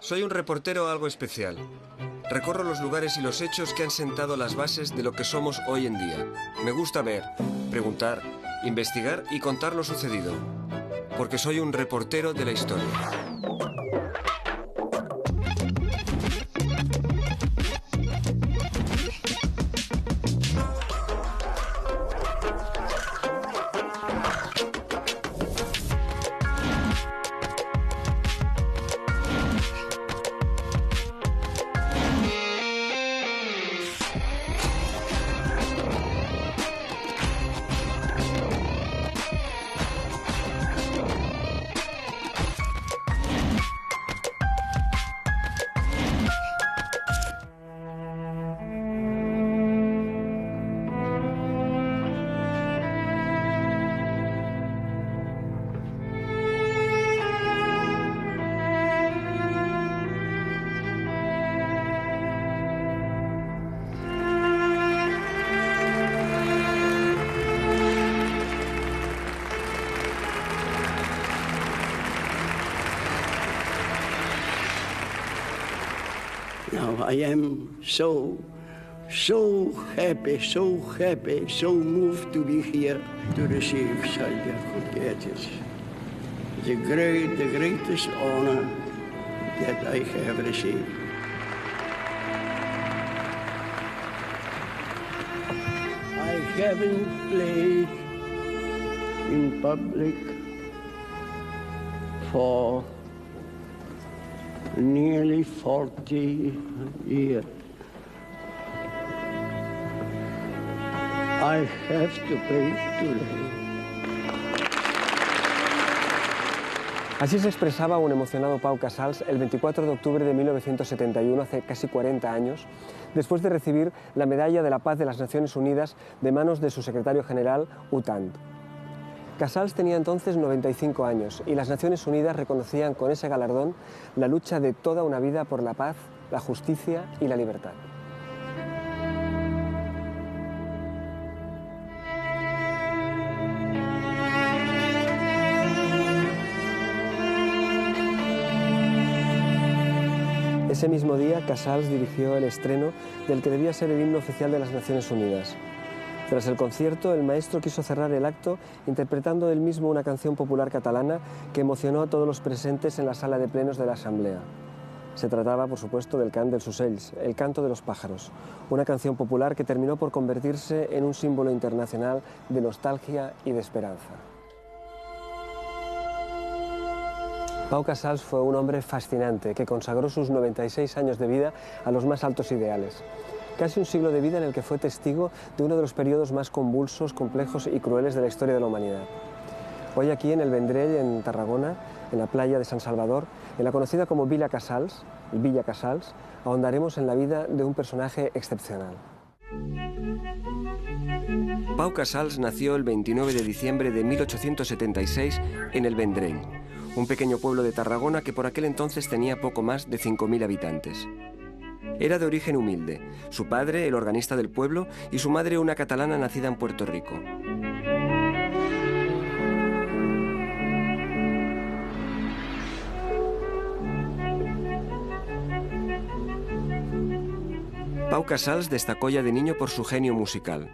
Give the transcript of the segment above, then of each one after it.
Soy un reportero algo especial. Recorro los lugares y los hechos que han sentado las bases de lo que somos hoy en día. Me gusta ver, preguntar, investigar y contar lo sucedido. Porque soy un reportero de la historia. Now I am so happy, so moved to be here to receive such a Gurgietis. The greatest honor that I have received. I haven't played in public for nearly 40 years. I have to pay today. Así se expresaba un emocionado Pau Casals el 24 de octubre de 1971, hace casi 40 años, después de recibir la Medalla de la Paz de las Naciones Unidas de manos de su secretario general, U Thant. Casals tenía entonces 95 años y las Naciones Unidas reconocían con ese galardón la lucha de toda una vida por la paz, la justicia y la libertad. Ese mismo día, Casals dirigió el estreno del que debía ser el himno oficial de las Naciones Unidas. Tras el concierto, el maestro quiso cerrar el acto interpretando él mismo una canción popular catalana que emocionó a todos los presentes en la sala de plenos de la Asamblea. Se trataba, por supuesto, del cant dels ocells, el canto de los pájaros, una canción popular que terminó por convertirse en un símbolo internacional de nostalgia y de esperanza. Pau Casals fue un hombre fascinante que consagró sus 96 años de vida a los más altos ideales. Casi un siglo de vida en el que fue testigo de uno de los periodos más convulsos, complejos y crueles de la historia de la humanidad. Hoy aquí en el Vendrell, en Tarragona, en la playa de San Salvador, en la conocida como Villa Casals, ahondaremos en la vida de un personaje excepcional. Pau Casals nació el 29 de diciembre de 1876 en el Vendrell, un pequeño pueblo de Tarragona que por aquel entonces tenía poco más de 5.000 habitantes. Era de origen humilde, su padre el organista del pueblo y su madre una catalana nacida en Puerto Rico. Pau Casals destacó ya de niño por su genio musical.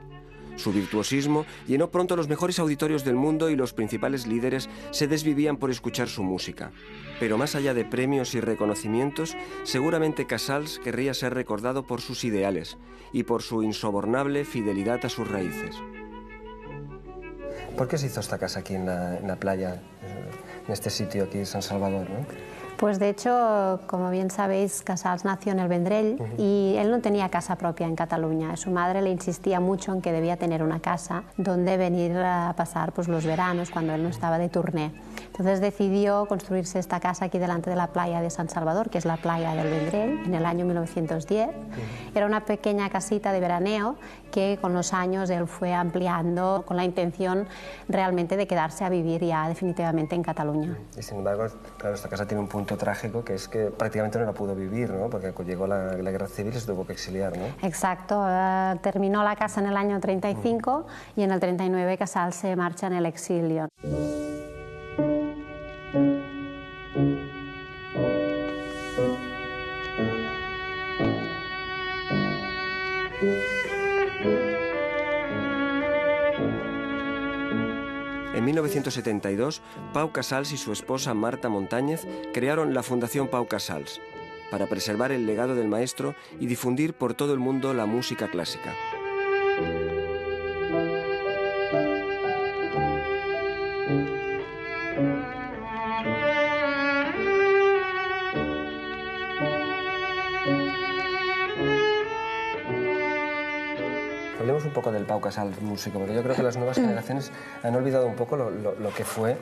Su virtuosismo llenó pronto los mejores auditorios del mundo y los principales líderes se desvivían por escuchar su música. Pero más allá de premios y reconocimientos, seguramente Casals querría ser recordado por sus ideales y por su insobornable fidelidad a sus raíces. ¿Por qué se hizo esta casa aquí en la playa, en este sitio aquí, San Salvador, ¿no? Pues de hecho, como bien sabéis, Casals nació en el Vendrell y él no tenía casa propia en Cataluña. Su madre le insistía mucho en que debía tener una casa donde venir a pasar pues, los veranos cuando él no estaba de turné. Entonces decidió construirse esta casa aquí delante de la playa de San Salvador, que es la playa del Vendrell, en el año 1910. Era una pequeña casita de veraneo que con los años él fue ampliando con la intención realmente de quedarse a vivir ya definitivamente en Cataluña. Y sin embargo, claro, esta casa tiene un punto trágico que es que prácticamente no la pudo vivir, ¿no? Porque llegó la guerra civil y se tuvo que exiliar, ¿no? Exacto, terminó la casa en el año 35 y en el 39 Casals se marcha en el exilio. En 1972, Pau Casals y su esposa Marta Montañez crearon la Fundación Pau Casals para preservar el legado del maestro y difundir por todo el mundo la música clásica. Hablemos un poco del Pau Casals músico, porque yo creo que las nuevas generaciones han olvidado un poco lo que fue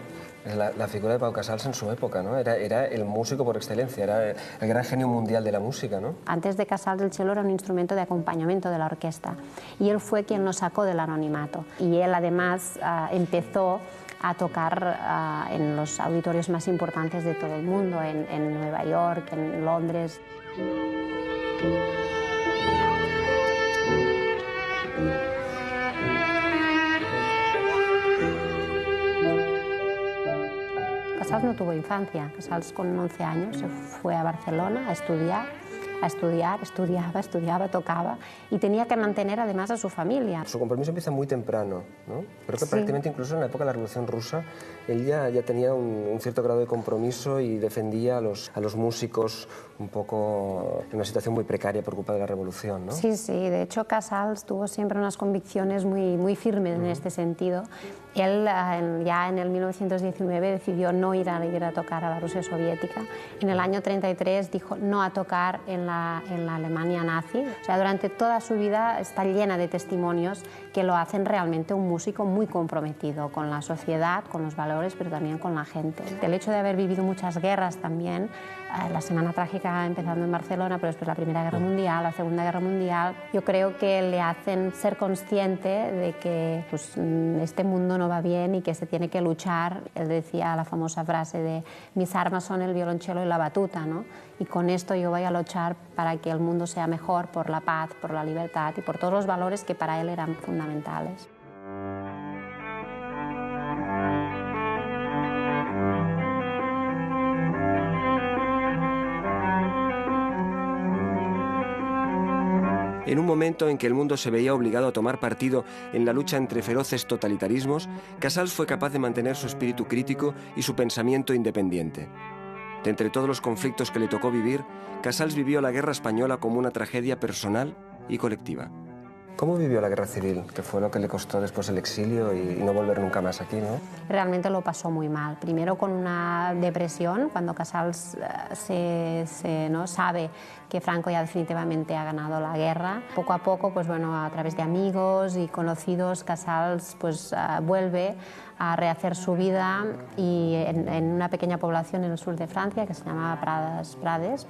la figura de Pau Casals en su época, ¿no? Era el músico por excelencia, era el gran genio mundial de la música, ¿no? Antes de Casals, el cello era un instrumento de acompañamiento de la orquesta y él fue quien lo sacó del anonimato. Y él además empezó a tocar en los auditorios más importantes de todo el mundo, en Nueva York, en Londres. Casals no tuvo infancia. Casals con 11 años se fue a Barcelona a estudiar, estudiaba, tocaba y tenía que mantener además a su familia. Su compromiso empieza muy temprano, ¿no? Creo que Sí. prácticamente incluso en la época de la Revolución Rusa él ya tenía un cierto grado de compromiso y defendía a los músicos un poco en una situación muy precaria por culpa de la Revolución, ¿no? Sí, sí, de hecho Casals tuvo siempre unas convicciones muy firmes en este sentido. Él ya en el 1919 decidió no ir a tocar a la Rusia soviética. En el año 33 dijo no a tocar en la Alemania nazi. O sea, durante toda su vida está llena de testimonios que lo hacen realmente un músico muy comprometido con la sociedad, con los valores, pero también con la gente. El hecho de haber vivido muchas guerras también, la Semana Trágica empezando en Barcelona, pero después la Primera Guerra Mundial, la Segunda Guerra Mundial, yo creo que le hacen ser consciente de que pues, este mundo no va bien y que se tiene que luchar. Él decía la famosa frase de mis armas son el violonchelo y la batuta, ¿no? Y con esto yo voy a luchar para que el mundo sea mejor, por la paz, por la libertad y por todos los valores que para él eran fundamentales. En un momento en que el mundo se veía obligado a tomar partido en la lucha entre feroces totalitarismos, Casals fue capaz de mantener su espíritu crítico y su pensamiento independiente. De entre todos los conflictos que le tocó vivir, Casals vivió la guerra española como una tragedia personal y colectiva. ¿Cómo vivió la guerra civil? Que fue lo que le costó después el exilio y no volver nunca más aquí, ¿no? Realmente lo pasó muy mal. Primero con una depresión, cuando Casals ¿no? sabe que Franco ya definitivamente ha ganado la guerra. Poco a poco, pues bueno, a través de amigos y conocidos, Casals pues, vuelve a rehacer su vida y en una pequeña población en el sur de Francia que se llama Prades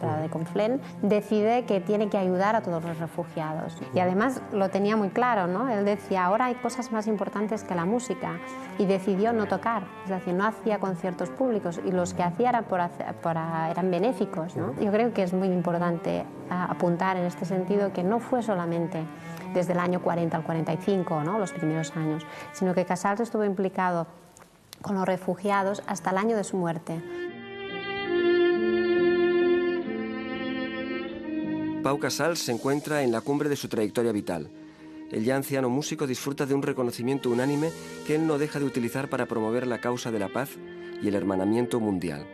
de Conflent, decide que tiene que ayudar a todos los refugiados. Y además lo tenía muy claro, ¿no? Él decía, ahora hay cosas más importantes que la música, y decidió no tocar, es decir, no hacía conciertos públicos y los que hacía eran benéficos, ¿no? Yo creo que es muy importante apuntar en este sentido que no fue solamente desde el año 40 al 45, ¿no? Los primeros años, sino que Casals estuvo implicado con los refugiados hasta el año de su muerte. Pau Casals se encuentra en la cumbre de su trayectoria vital. El ya anciano músico disfruta de un reconocimiento unánime que él no deja de utilizar para promover la causa de la paz y el hermanamiento mundial.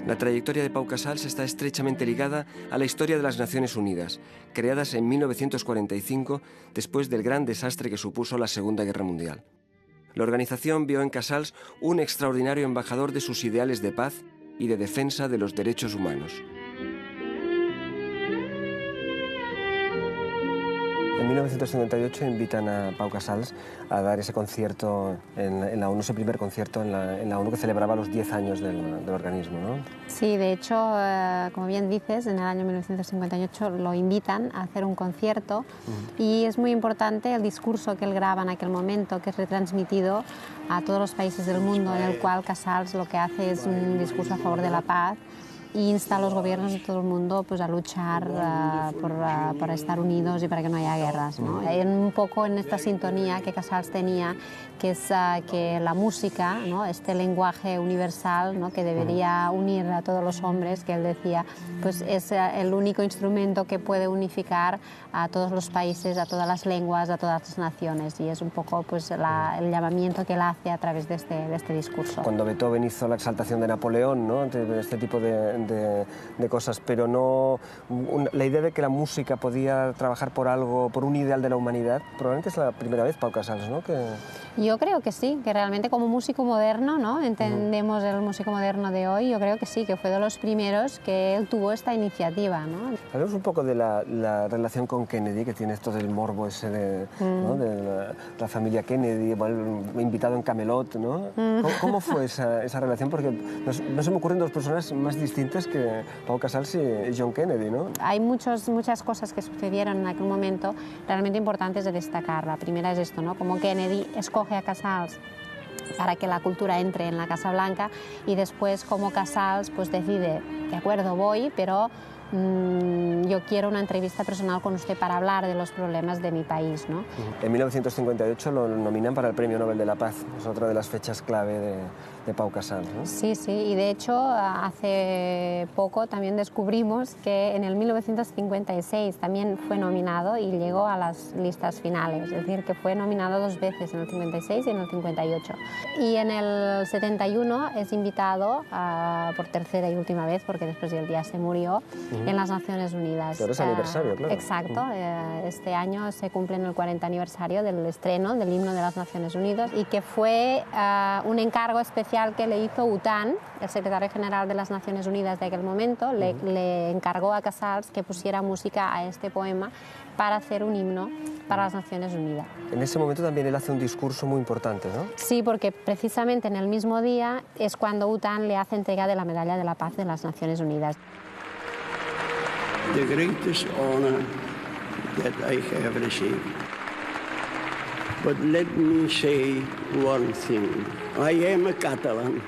La trayectoria de Pau Casals está estrechamente ligada a la historia de las Naciones Unidas, creadas en 1945 después del gran desastre que supuso la Segunda Guerra Mundial. La organización vio en Casals un extraordinario embajador de sus ideales de paz y de defensa de los derechos humanos. En 1958 invitan a Pau Casals a dar ese concierto en la ONU, ese primer concierto en la ONU que celebraba los 10 años del organismo, ¿no? Sí, de hecho, como bien dices, en el año 1958 lo invitan a hacer un concierto y es muy importante el discurso que él graba en aquel momento, que es retransmitido a todos los países del mundo, en el cual Casals lo que hace es un discurso a favor de la paz e insta a los gobiernos de todo el mundo pues, a luchar por estar unidos y para que no haya guerras, ¿no? Un poco en esta sintonía que Casals tenía, que es que la música, ¿no? Este lenguaje universal, ¿no? Que debería unir a todos los hombres, que él decía, pues es el único instrumento que puede unificar a todos los países, a todas las lenguas, a todas las naciones, y es un poco pues, el llamamiento que él hace a través de este discurso. Cuando Beethoven hizo la exaltación de Napoleón, ¿no? De este tipo de cosas, pero no la idea de que la música podía trabajar por algo, por un ideal de la humanidad, probablemente es la primera vez, Pau Casals, ¿no? Yo creo que sí, que realmente como músico moderno, ¿no? Entendemos el músico moderno de hoy, yo creo que sí, que fue de los primeros que él tuvo esta iniciativa, ¿no? Hablemos un poco de la relación con Kennedy, que tiene esto del morbo ese ¿no? de la familia Kennedy, invitado en Camelot, ¿no? ¿Cómo fue esa relación? Porque no se me ocurren dos personas más distintas que Pau Casals y John Kennedy, ¿no? Hay muchas cosas que sucedieron en aquel momento realmente importantes de destacar. La primera es esto, ¿no? Como Kennedy escoge a Casals para que la cultura entre en la Casa Blanca, y después como Casals pues decide, de acuerdo, voy, pero yo quiero una entrevista personal con usted para hablar de los problemas de mi país, ¿no? En 1958 lo nominan para el Premio Nobel de la Paz, es otra de las fechas clave de Pau Casals, ¿no? Sí, sí, y de hecho hace poco también descubrimos que en el 1956 también fue nominado y llegó a las listas finales, es decir, que fue nominado dos veces, en el 56 y en el 58. Y en el 71 es invitado por tercera y última vez, porque después del día se murió, en las Naciones Unidas. Pero es aniversario, claro. Exacto, este año se cumple en el 40 aniversario del estreno del himno de las Naciones Unidas, y que fue un encargo especial que le hizo UTAN, el secretario general de las Naciones Unidas de aquel momento, le encargó a Casals que pusiera música a este poema para hacer un himno para las Naciones Unidas. En ese momento también él hace un discurso muy importante, ¿no? Sí, porque precisamente en el mismo día es cuando UTAN le hace entrega de la Medalla de la Paz de las Naciones Unidas. The greatest honor that I have received. But let me say one thing. I am a Catalan.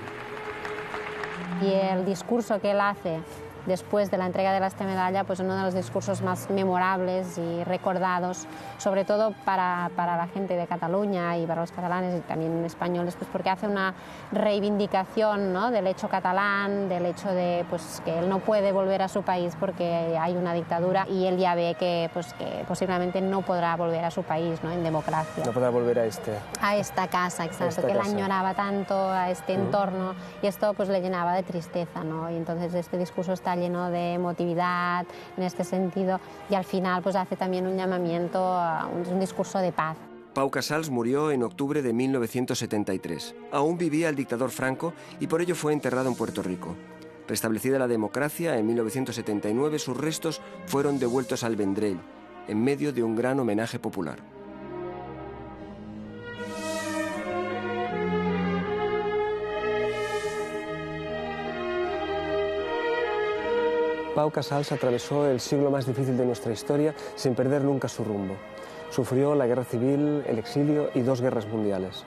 Y el discurso que él hace después de la entrega de esta medalla, pues uno de los discursos más memorables y recordados, sobre todo para la gente de Cataluña y para los catalanes y también españoles, pues porque hace una reivindicación, ¿no? Del hecho catalán, del hecho de pues, que él no puede volver a su país porque hay una dictadura, y él ya ve que posiblemente no podrá volver a su país, ¿no? En democracia. No podrá volver a esta casa, exacto, que él añoraba tanto, a este entorno, y esto pues le llenaba de tristeza, ¿no? Y entonces este discurso está lleno de emotividad en este sentido, y al final pues hace también un llamamiento a un discurso de paz. Pau Casals murió en octubre de 1973. Aún vivía el dictador Franco y por ello fue enterrado en Puerto Rico. Restablecida la democracia, en 1979 sus restos fueron devueltos al Vendrell, en medio de un gran homenaje popular. Pau Casals atravesó el siglo más difícil de nuestra historia sin perder nunca su rumbo. Sufrió la guerra civil, el exilio y 2 guerras mundiales.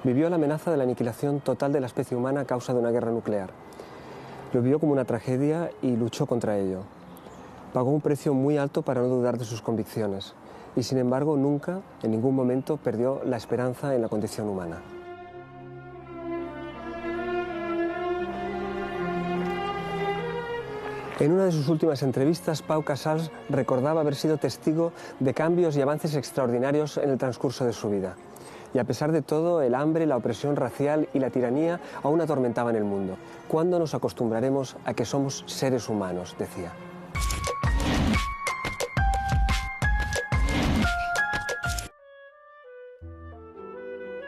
Vivió la amenaza de la aniquilación total de la especie humana a causa de una guerra nuclear. Lo vio como una tragedia y luchó contra ello. Pagó un precio muy alto para no dudar de sus convicciones y, sin embargo, nunca, en ningún momento, perdió la esperanza en la condición humana. En una de sus últimas entrevistas, Pau Casals recordaba haber sido testigo de cambios y avances extraordinarios en el transcurso de su vida. Y a pesar de todo, el hambre, la opresión racial y la tiranía aún atormentaban el mundo. ¿Cuándo nos acostumbraremos a que somos seres humanos?, decía.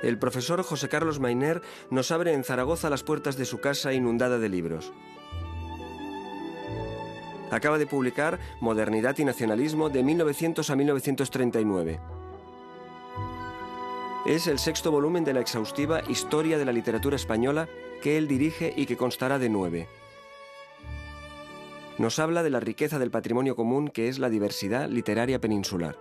El profesor José Carlos Mayner nos abre en Zaragoza las puertas de su casa inundada de libros. Acaba de publicar Modernidad y Nacionalismo de 1900 a 1939. Es el 6º volumen de la exhaustiva Historia de la Literatura Española que él dirige y que constará de 9. Nos habla de la riqueza del patrimonio común que es la diversidad literaria peninsular.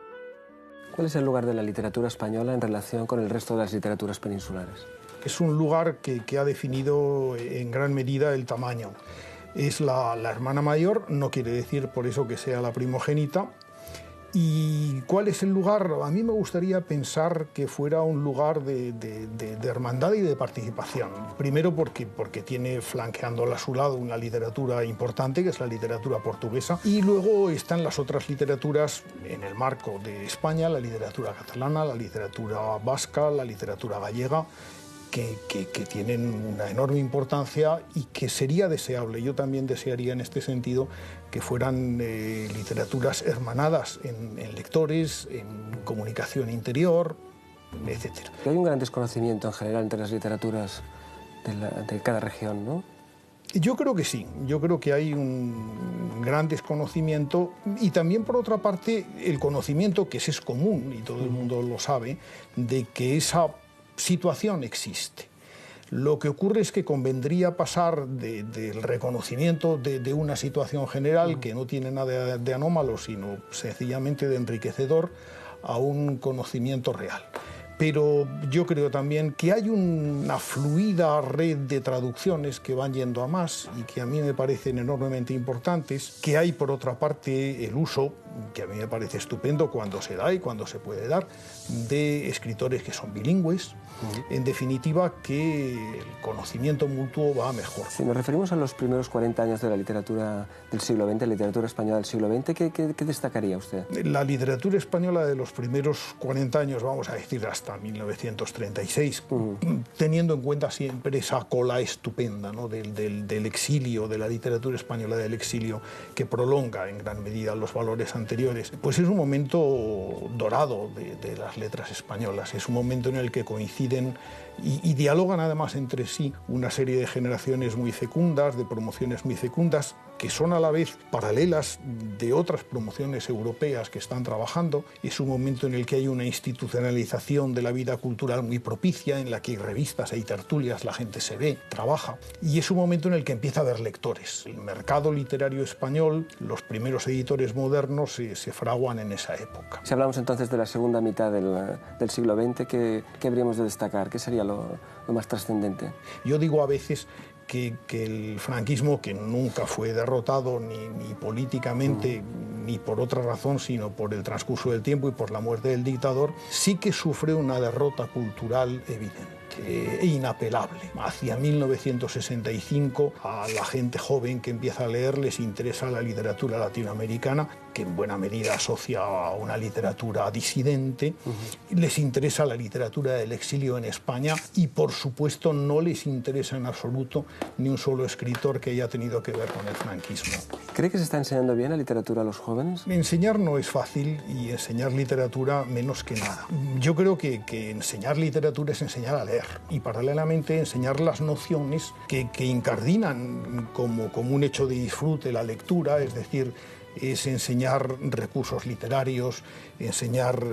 ¿Cuál es el lugar de la literatura española en relación con el resto de las literaturas peninsulares? Es un lugar que ha definido en gran medida el tamaño. es la hermana mayor, no quiere decir por eso que sea la primogénita. ¿Y cuál es el lugar? A mí me gustaría pensar que fuera un lugar de hermandad y de participación. Primero porque tiene flanqueándola a su lado una literatura importante, que es la literatura portuguesa, y luego están las otras literaturas en el marco de España, la literatura catalana, la literatura vasca, la literatura gallega, que tienen una enorme importancia y que sería deseable, yo también desearía en este sentido, que fueran literaturas hermanadas en lectores, en comunicación interior, etc. Hay un gran desconocimiento en general entre las literaturas de cada región, ¿no? Yo creo que sí, yo creo que hay un gran desconocimiento y también, por otra parte, el conocimiento, que ese es común y todo el mundo lo sabe, de que esa situación existe. Lo que ocurre es que convendría pasar del reconocimiento de una situación general que no tiene nada de anómalo, sino sencillamente de enriquecedor, a un conocimiento real. Pero yo creo también que hay una fluida red de traducciones que van yendo a más y que a mí me parecen enormemente importantes, que hay por otra parte el uso, que a mí me parece estupendo cuando se da y cuando se puede dar, de escritores que son bilingües. En definitiva, que el conocimiento mutuo va mejor. Si nos referimos a los primeros 40 años de la literatura del siglo XX, la literatura española del siglo XX, ¿qué destacaría usted? La literatura española de los primeros 40 años, vamos a decir hasta 1936, teniendo en cuenta siempre esa cola estupenda, ¿no?, del exilio, de la literatura española del exilio, que prolonga en gran medida los valores anteriores, pues es un momento dorado de las letras españolas, es un momento en el que coinciden y dialogan además entre sí una serie de generaciones muy fecundas, de promociones muy fecundas, que son a la vez paralelas de otras promociones europeas que están trabajando. Es un momento en el que hay una institucionalización de la vida cultural muy propicia, en la que hay revistas, hay tertulias, la gente se ve, trabaja. Y es un momento en el que empieza a haber lectores. El mercado literario español, los primeros editores modernos se fraguan en esa época. Si hablamos entonces de la segunda mitad del siglo XX, ¿qué habríamos de destacar? ¿Qué sería lo más trascendente? Yo digo a veces que el franquismo, que nunca fue derrotado ni políticamente ni por otra razón, sino por el transcurso del tiempo y por la muerte del dictador, sí que sufre una derrota cultural evidente e inapelable. Hacia 1965 a la gente joven que empieza a leer les interesa la literatura latinoamericana, que en buena medida asocia a una literatura disidente, les interesa la literatura del exilio en España y por supuesto no les interesa en absoluto ni un solo escritor que haya tenido que ver con el franquismo. ¿Cree que se está enseñando bien la literatura a los jóvenes? Enseñar no es fácil y enseñar literatura menos que nada. Yo creo que enseñar literatura es enseñar a leer y paralelamente enseñar las nociones que incardinan como un hecho de disfrute la lectura, es decir, es enseñar recursos literarios, enseñar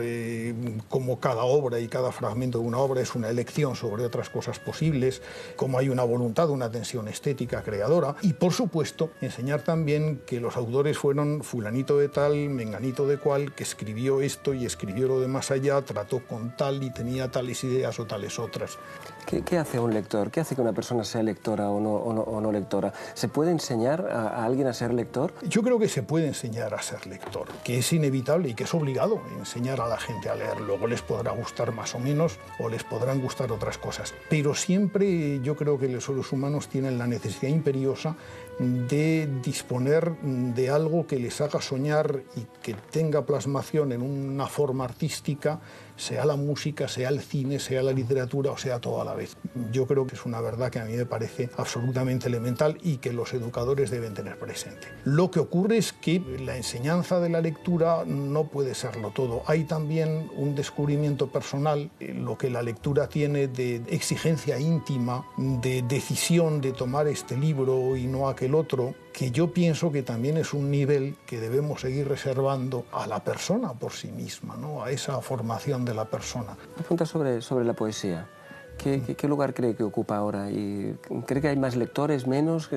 cómo cada obra y cada fragmento de una obra es una elección sobre otras cosas posibles, cómo hay una voluntad, una tensión estética creadora y, por supuesto, enseñar también que los autores fueron fulanito de tal, menganito de cual, que escribió esto y escribió lo de más allá, trató con tal y tenía tales ideas o tales otras. ¿Qué hace un lector? ¿Qué hace que una persona sea lectora o no lectora? ¿Se puede enseñar a alguien a ser lector? Yo creo que se puede enseñar a ser lector, que es inevitable y que es obligado enseñar a la gente a leer. Luego les podrá gustar más o menos o les podrán gustar otras cosas. Pero siempre yo creo que los seres humanos tienen la necesidad imperiosa de disponer de algo que les haga soñar y que tenga plasmación en una forma artística, sea la música, sea el cine, sea la literatura o sea todo a la vez. Yo creo que es una verdad que a mí me parece absolutamente elemental y que los educadores deben tener presente. Lo que ocurre es que la enseñanza de la lectura no puede serlo todo. Hay también un descubrimiento personal, lo que la lectura tiene de exigencia íntima, de decisión de tomar este libro y no aquel otro, que yo pienso que también es un nivel que debemos seguir reservando a la persona por sí misma, ¿no?, a esa formación de la persona. Una pregunta sobre la poesía. ¿Qué lugar cree que ocupa ahora? ¿Y cree que hay más lectores, menos?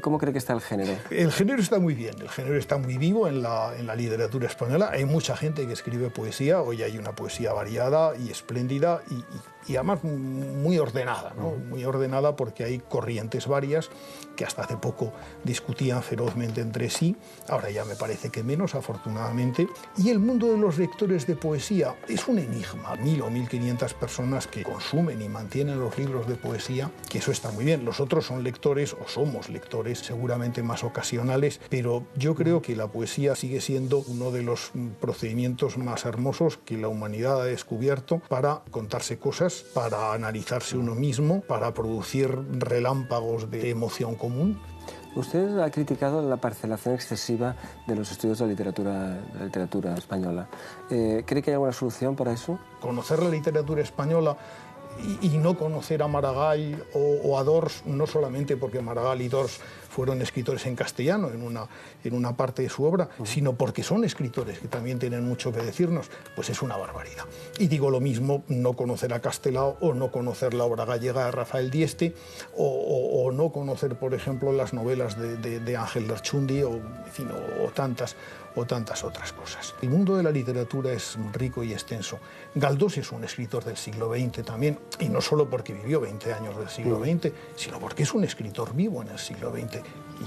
¿Cómo cree que está el género? El género está muy bien, el género está muy vivo en la literatura española. Hay mucha gente que escribe poesía, hoy hay una poesía variada y espléndida y además muy ordenada, ¿no? Muy ordenada porque hay corrientes varias que hasta hace poco discutían ferozmente entre sí, ahora ya me parece que menos, afortunadamente, y el mundo de los lectores de poesía es un enigma. 1000 o 1500 personas que consumen y mantienen los libros de poesía, que eso está muy bien. Los otros son lectores, o somos lectores, seguramente más ocasionales, pero yo creo que la poesía sigue siendo uno de los procedimientos más hermosos que la humanidad ha descubierto para contarse cosas, para analizarse uno mismo, para producir relámpagos de emoción común. Usted ha criticado la parcelación excesiva de los estudios de la literatura española. ¿Cree que hay alguna solución para eso? Conocer la literatura española y no conocer a Maragall o a Dors, no solamente porque Maragall y Dors fueron escritores en castellano en una parte de su obra, sino porque son escritores que también tienen mucho que decirnos, pues es una barbaridad. Y digo lo mismo, no conocer a Castelao o no conocer la obra gallega de Rafael Dieste o no conocer, por ejemplo, las novelas de Ángel Lerchundi o tantas otras cosas. El mundo de la literatura es rico y extenso. Galdós es un escritor del siglo XX también, y no solo porque vivió 20 años del siglo XX, sino porque es un escritor vivo en el siglo XX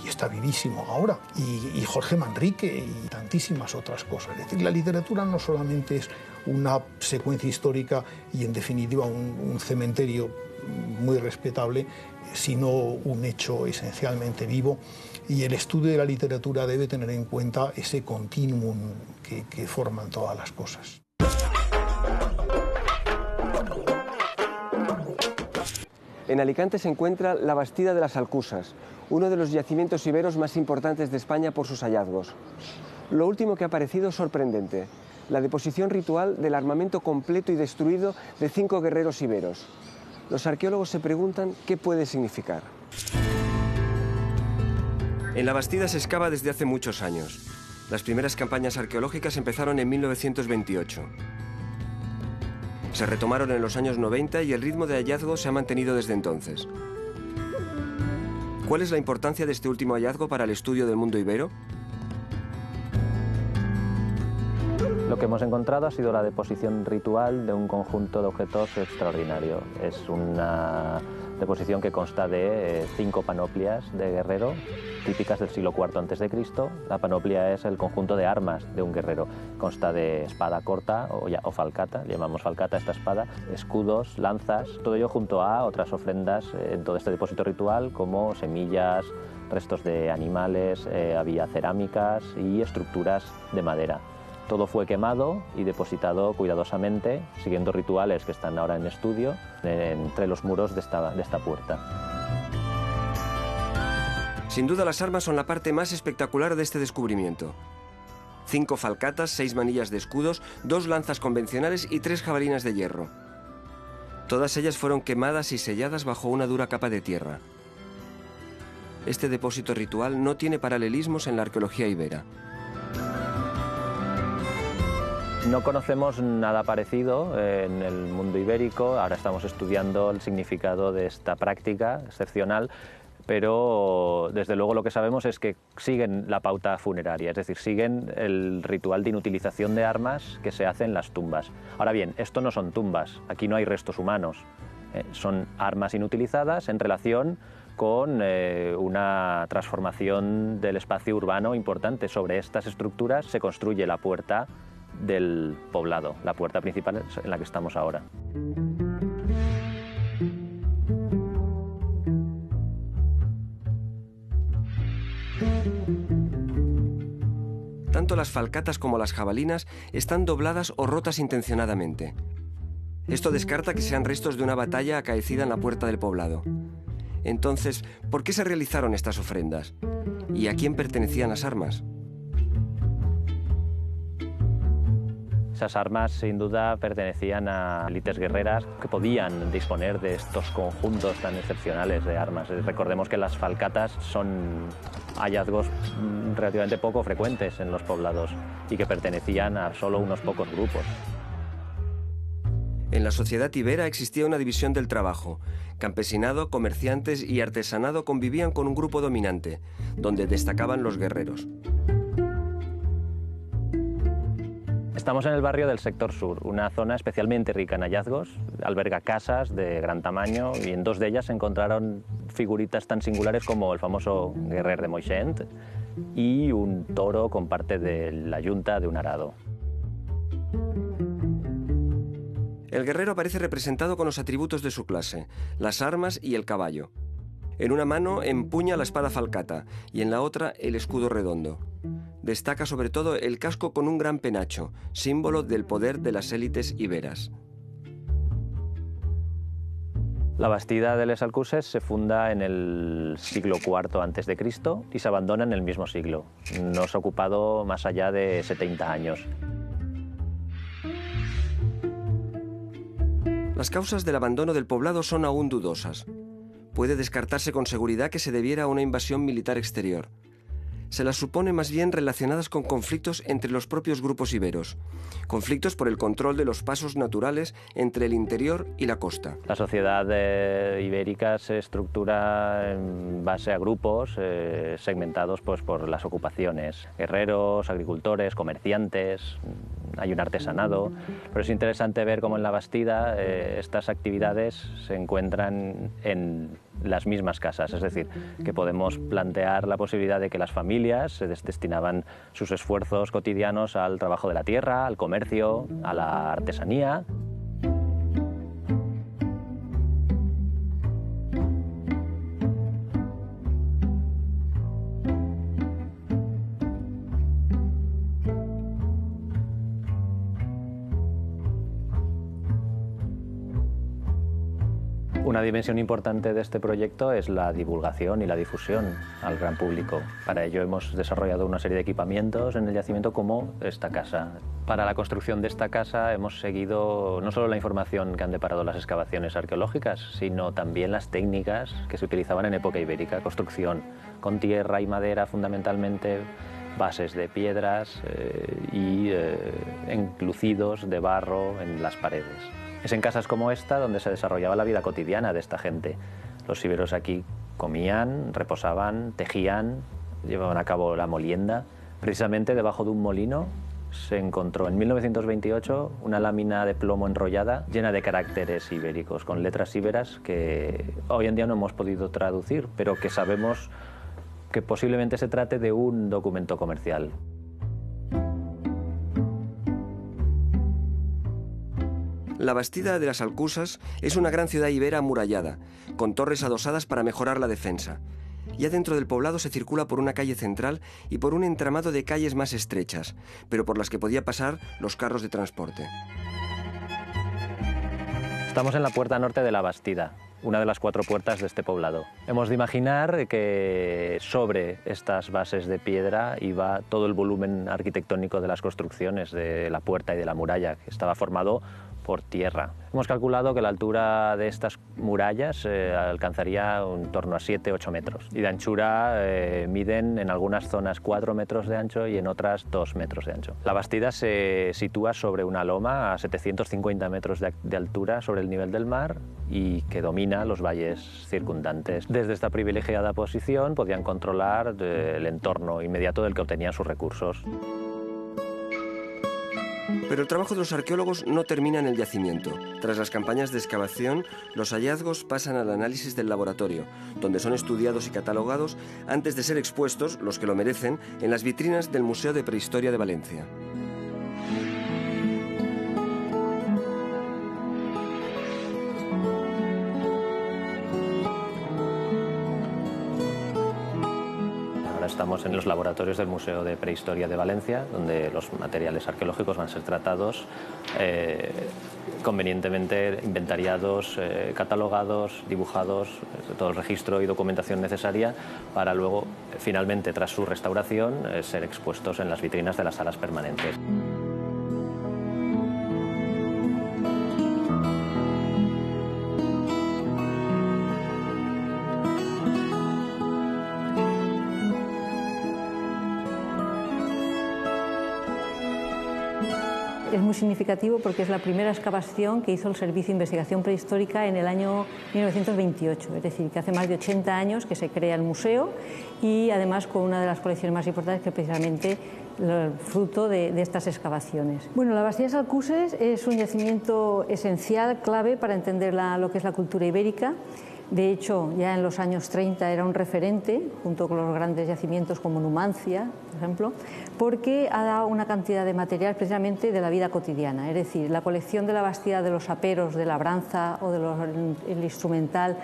y está vivísimo ahora. Y Jorge Manrique y tantísimas otras cosas. Es decir, la literatura no solamente es una secuencia histórica y, en definitiva, un cementerio muy respetable, sino un hecho esencialmente vivo, y el estudio de la literatura debe tener en cuenta ese continuum que forman todas las cosas. En Alicante se encuentra la Bastida de las Alcusas, uno de los yacimientos iberos más importantes de España por sus hallazgos. Lo último que ha parecido es sorprendente: la deposición ritual del armamento completo y destruido de 5 guerreros iberos. Los arqueólogos se preguntan qué puede significar. En la Bastida se excava desde hace muchos años. Las primeras campañas arqueológicas empezaron en 1928. Se retomaron en los años 90 y el ritmo de hallazgo se ha mantenido desde entonces. ¿Cuál es la importancia de este último hallazgo para el estudio del mundo ibero? Lo que hemos encontrado ha sido la deposición ritual de un conjunto de objetos extraordinario. Es una deposición que consta de 5 panoplias de guerrero, típicas del siglo IV a.C. La panoplia es el conjunto de armas de un guerrero. Consta de espada corta o falcata, le llamamos falcata a esta espada, escudos, lanzas, todo ello junto a otras ofrendas en todo este depósito ritual, como semillas, restos de animales, había cerámicas y estructuras de madera. Todo fue quemado y depositado cuidadosamente, siguiendo rituales que están ahora en estudio, entre los muros de esta puerta. Sin duda, las armas son la parte más espectacular de este descubrimiento. 5 falcatas, 6 manillas de escudos, 2 lanzas convencionales y 3 jabalinas de hierro. Todas ellas fueron quemadas y selladas bajo una dura capa de tierra. Este depósito ritual no tiene paralelismos en la arqueología ibera. No conocemos nada parecido en el mundo ibérico. Ahora estamos estudiando el significado de esta práctica excepcional, pero desde luego lo que sabemos es que siguen la pauta funeraria, es decir, siguen el ritual de inutilización de armas que se hace en las tumbas. Ahora bien, esto no son tumbas, aquí no hay restos humanos, son armas inutilizadas en relación con una transformación del espacio urbano importante. Sobre estas estructuras se construye la puerta del poblado, la puerta principal en la que estamos ahora. Tanto las falcatas como las jabalinas están dobladas o rotas intencionadamente. Esto descarta que sean restos de una batalla acaecida en la puerta del poblado. Entonces, ¿por qué se realizaron estas ofrendas? ¿Y a quién pertenecían las armas? Esas armas, sin duda, pertenecían a élites guerreras que podían disponer de estos conjuntos tan excepcionales de armas. Recordemos que las falcatas son hallazgos relativamente poco frecuentes en los poblados y que pertenecían a solo unos pocos grupos. En la sociedad ibera existía una división del trabajo. Campesinado, comerciantes y artesanado convivían con un grupo dominante, donde destacaban los guerreros. Estamos en el barrio del sector sur, una zona especialmente rica en hallazgos. Alberga casas de gran tamaño y en dos de ellas se encontraron figuritas tan singulares como el famoso guerrer de Moixent y un toro con parte de la yunta de un arado. El guerrero aparece representado con los atributos de su clase, las armas y el caballo. En una mano empuña la espada falcata y en la otra el escudo redondo. Destaca sobre todo el casco con un gran penacho, símbolo del poder de las élites iberas. La Bastida de les Alcuses se funda en el siglo IV a.C. y se abandona en el mismo siglo. No se ha ocupado más allá de 70 años. Las causas del abandono del poblado son aún dudosas. Puede descartarse con seguridad que se debiera a una invasión militar exterior. Se las supone más bien relacionadas con conflictos entre los propios grupos iberos, conflictos por el control de los pasos naturales entre el interior y la costa. La sociedad ibérica se estructura en base a grupos segmentados pues, por las ocupaciones, guerreros, agricultores, comerciantes, hay un artesanado, pero es interesante ver cómo en la Bastida estas actividades se encuentran en las mismas casas, es decir, que podemos plantear la posibilidad de que las familias se destinaban sus esfuerzos cotidianos al trabajo de la tierra, al comercio, a la artesanía. Una dimensión importante de este proyecto es la divulgación y la difusión al gran público. Para ello hemos desarrollado una serie de equipamientos en el yacimiento como esta casa. Para la construcción de esta casa hemos seguido no solo la información que han deparado las excavaciones arqueológicas, sino también las técnicas que se utilizaban en época ibérica, construcción con tierra y madera fundamentalmente, bases de piedras y enclucidos de barro en las paredes. Es en casas como esta donde se desarrollaba la vida cotidiana de esta gente. Los íberos aquí comían, reposaban, tejían, llevaban a cabo la molienda. Precisamente debajo de un molino se encontró en 1928 una lámina de plomo enrollada llena de caracteres ibéricos, con letras íberas que hoy en día no hemos podido traducir, pero que sabemos que posiblemente se trate de un documento comercial. La Bastida de las Alcusas es una gran ciudad ibera amurallada, con torres adosadas para mejorar la defensa. Ya dentro del poblado se circula por una calle central y por un entramado de calles más estrechas, pero por las que podía pasar los carros de transporte. Estamos en la puerta norte de la Bastida, una de las 4 puertas de este poblado. Hemos de imaginar que sobre estas bases de piedra iba todo el volumen arquitectónico de las construcciones de la puerta y de la muralla, que estaba formado por tierra. Hemos calculado que la altura de estas murallas alcanzaría en torno a 7-8 metros y de anchura miden en algunas zonas 4 metros de ancho y en otras 2 metros de ancho. La Bastida se sitúa sobre una loma a 750 metros de altura sobre el nivel del mar y que domina los valles circundantes. Desde esta privilegiada posición podían controlar el entorno inmediato del que obtenían sus recursos. Pero el trabajo de los arqueólogos no termina en el yacimiento. Tras las campañas de excavación, los hallazgos pasan al análisis del laboratorio, donde son estudiados y catalogados antes de ser expuestos, los que lo merecen, en las vitrinas del Museo de Prehistoria de Valencia. Estamos en los laboratorios del Museo de Prehistoria de Valencia, donde los materiales arqueológicos van a ser tratados, convenientemente inventariados, catalogados, dibujados, todo el registro y documentación necesaria para luego, finalmente, tras su restauración, ser expuestos en las vitrinas de las salas permanentes. es muy significativo porque es la primera excavación que hizo el Servicio de Investigación Prehistórica en el año 1928, es decir, que hace más de 80 años que se crea el museo y además con una de las colecciones más importantes que es precisamente el fruto de estas excavaciones. Bueno, la Bastida de Salcuses es un yacimiento esencial, clave para entender lo que es la cultura ibérica. De hecho, ya en los años 30 era un referente, junto con los grandes yacimientos como Numancia, por ejemplo, porque ha dado una cantidad de material precisamente de la vida cotidiana. Es decir, la colección de la Bastida de los aperos, de labranza o del instrumental,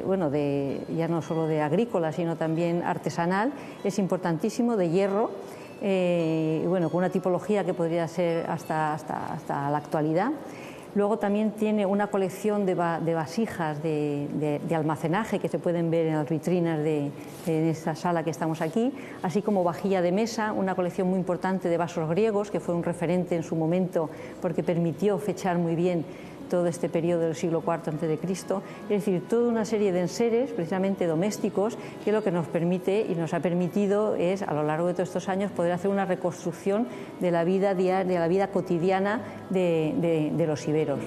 bueno, ya no solo de agrícola, sino también artesanal, es importantísimo, de hierro, bueno, con una tipología que podría ser hasta la actualidad. Luego también tiene una colección de vasijas de almacenaje que se pueden ver en las vitrinas de esta sala que estamos aquí, así como vajilla de mesa, una colección muy importante de vasos griegos, que fue un referente en su momento porque permitió fechar muy bien todo este periodo del siglo IV a.C., es decir, toda una serie de enseres, precisamente domésticos, que lo que nos permite y nos ha permitido es, a lo largo de todos estos años, poder hacer una reconstrucción de la vida diaria, de la vida cotidiana de los iberos.